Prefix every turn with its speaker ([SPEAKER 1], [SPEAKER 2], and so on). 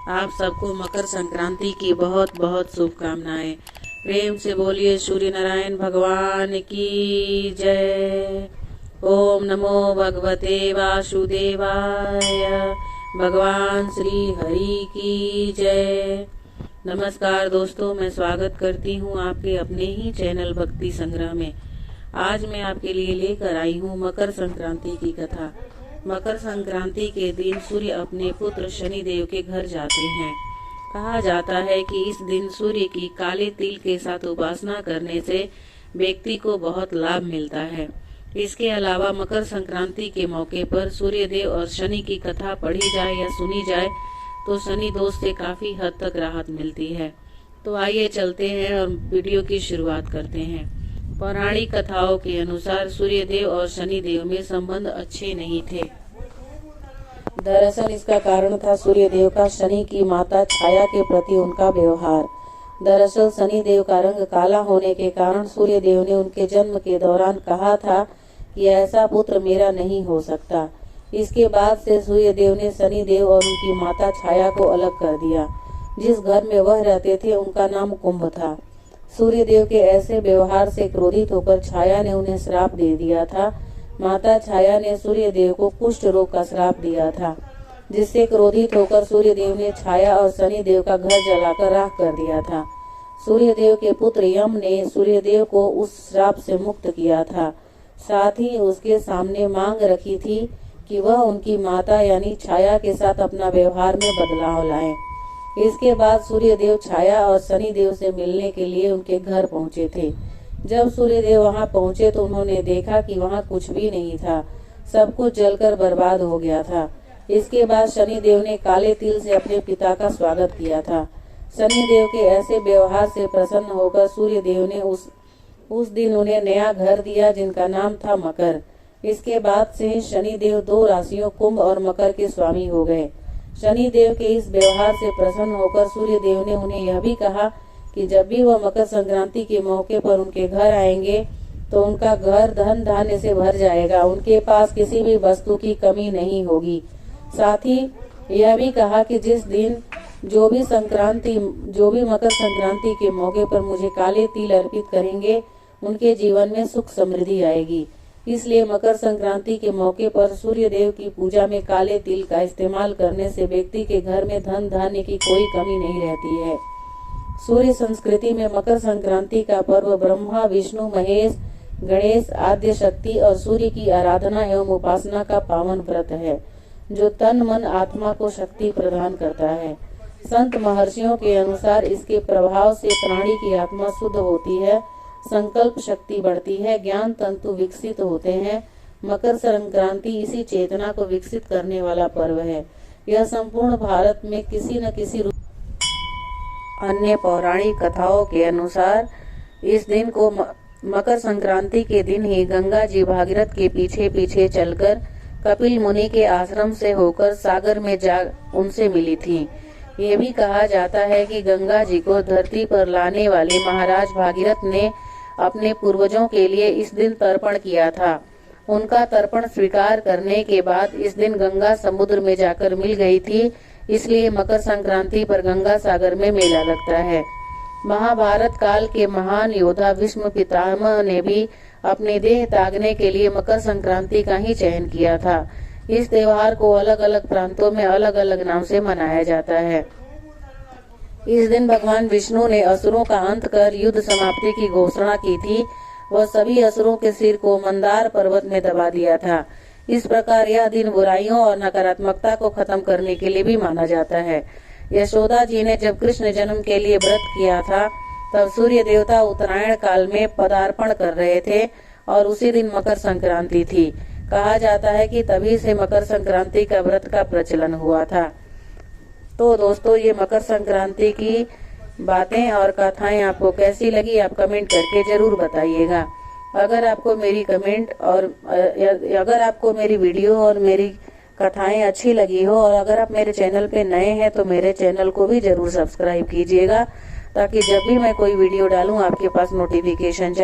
[SPEAKER 1] आप सबको मकर संक्रांति की बहुत बहुत शुभकामनाएं। प्रेम से बोलिए सूर्य नारायण भगवान की जय। ओम नमो भगवते वासुदेवाय। भगवान श्री हरि की जय। नमस्कार दोस्तों, मैं स्वागत करती हूँ आपके अपने ही चैनल भक्ति संग्रह में। आज मैं आपके लिए लेकर आई हूँ मकर संक्रांति की कथा। मकर संक्रांति के दिन सूर्य अपने पुत्र शनि देव के घर जाते हैं। कहा जाता है कि इस दिन सूर्य की काले तिल के साथ उपासना करने से व्यक्ति को बहुत लाभ मिलता है। इसके अलावा मकर संक्रांति के मौके पर सूर्य देव और शनि की कथा पढ़ी जाए या सुनी जाए तो शनि दोष से काफी हद तक राहत मिलती है। तो आइए चलते हैं और वीडियो की शुरुआत करते हैं। पौराणिक कथाओं के अनुसार सूर्य देव और शनि देव में संबंध अच्छे नहीं थे। दरअसल इसका कारण था सूर्य देव का शनि की माता छाया के प्रति उनका व्यवहार। दरअसल शनि देव का रंग काला होने के कारण सूर्य देव ने उनके जन्म के दौरान कहा था कि ऐसा पुत्र मेरा नहीं हो सकता। इसके बाद से सूर्य देव ने शनि देव और उनकी माता छाया को अलग कर दिया। जिस घर में वह रहते थे उनका नाम कुंभ था। सूर्य देव के ऐसे व्यवहार से क्रोधित होकर छाया ने उन्हें श्राप दे दिया था। माता छाया ने सूर्य देव को कुष्ठ रोग का श्राप दिया था, जिससे क्रोधित होकर सूर्य देव ने छाया और शनि देव का घर जलाकर राख कर दिया था। सूर्य देव के पुत्र यम ने सूर्य देव को उस श्राप से मुक्त किया था। साथ ही उसके सामने मांग रखी थी कि वह उनकी माता यानी छाया के साथ अपना व्यवहार में बदलाव लाए। इसके बाद सूर्य देव छाया और शनि देव से मिलने के लिए उनके घर पहुंचे थे। जब सूर्य देव वहां पहुंचे तो उन्होंने देखा कि वहां कुछ भी नहीं था, सब कुछ जलकर बर्बाद हो गया था। इसके बाद शनि देव ने काले तिल से अपने पिता का स्वागत किया था। शनि देव के ऐसे व्यवहार से प्रसन्न होकर सूर्य देव ने उस दिन उन्हें नया घर दिया जिनका नाम था मकर। इसके बाद से शनि देव दो राशियों कुंभ और मकर के स्वामी हो गए। शनि देव के इस व्यवहार से प्रसन्न होकर सूर्य देव ने उन्हें यह भी कहा कि जब भी वह मकर संक्रांति के मौके पर उनके घर आएंगे तो उनका घर धन धान्य से भर जाएगा, उनके पास किसी भी वस्तु की कमी नहीं होगी। साथ ही यह भी कहा कि जिस दिन जो भी मकर संक्रांति के मौके पर मुझे काले तिल अर्पित करेंगे उनके जीवन में सुख समृद्धि आएगी। इसलिए मकर संक्रांति के मौके पर सूर्य देव की पूजा में काले तिल का इस्तेमाल करने से व्यक्ति के घर में धन धान्य की कोई कमी नहीं रहती है। सूर्य संस्कृति में मकर संक्रांति का पर्व ब्रह्मा विष्णु महेश गणेश आद्य शक्ति और सूर्य की आराधना एवं उपासना का पावन व्रत है, जो तन मन आत्मा को शक्ति प्रदान करता है। संत महर्षियों के अनुसार इसके प्रभाव से प्राणी की आत्मा शुद्ध होती है, संकल्प शक्ति बढ़ती है, ज्ञान तंतु विकसित होते हैं। मकर संक्रांति इसी चेतना को विकसित करने वाला पर्व है। यह संपूर्ण भारत में किसी न किसी रूप। अन्य पौराणिक कथाओं के अनुसार इस दिन को मकर संक्रांति के दिन ही गंगा जी भागीरथ के पीछे पीछे चलकर कपिल मुनि के आश्रम से होकर सागर में जा उनसे मिली थी। ये भी कहा जाता है कि गंगा जी को धरती पर लाने वाले महाराज भागीरथ ने अपने पूर्वजों के लिए इस दिन तर्पण किया था। उनका तर्पण स्वीकार करने के बाद इस दिन गंगा समुद्र में जाकर मिल गई थी, इसलिए मकर संक्रांति पर गंगा सागर में मेला लगता है। महाभारत काल के महान योद्धा भीष्म पितामह ने भी अपने देह त्यागने के लिए मकर संक्रांति का ही चयन किया था। इस त्योहार को अलग अलग प्रांतों में अलग अलग नाम से मनाया जाता है। इस दिन भगवान विष्णु ने असुरों का अंत कर युद्ध समाप्ति की घोषणा की थी। वह सभी असुरों के सिर को मंदार पर्वत में दबा दिया था। इस प्रकार यह दिन बुराइयों और नकारात्मकता को खत्म करने के लिए भी माना जाता है। यशोदा जी ने जब कृष्ण जन्म के लिए व्रत किया था तब सूर्य देवता उत्तरायण काल में पदार्पण कर रहे थे और उसी दिन मकर संक्रांति थी। कहा जाता है कि तभी से मकर संक्रांति का व्रत का प्रचलन हुआ था। तो दोस्तों, ये मकर संक्रांति की बातें और कथाएं आपको कैसी लगी आप कमेंट करके जरूर बताइएगा। अगर आपको मेरी कमेंट और अगर आपको मेरी वीडियो और मेरी कथाएं अच्छी लगी हो और अगर आप मेरे चैनल पे नए हैं तो मेरे चैनल को भी जरूर सब्सक्राइब कीजिएगा, ताकि जब भी मैं कोई वीडियो डालूं आपके पास नोटिफिकेशन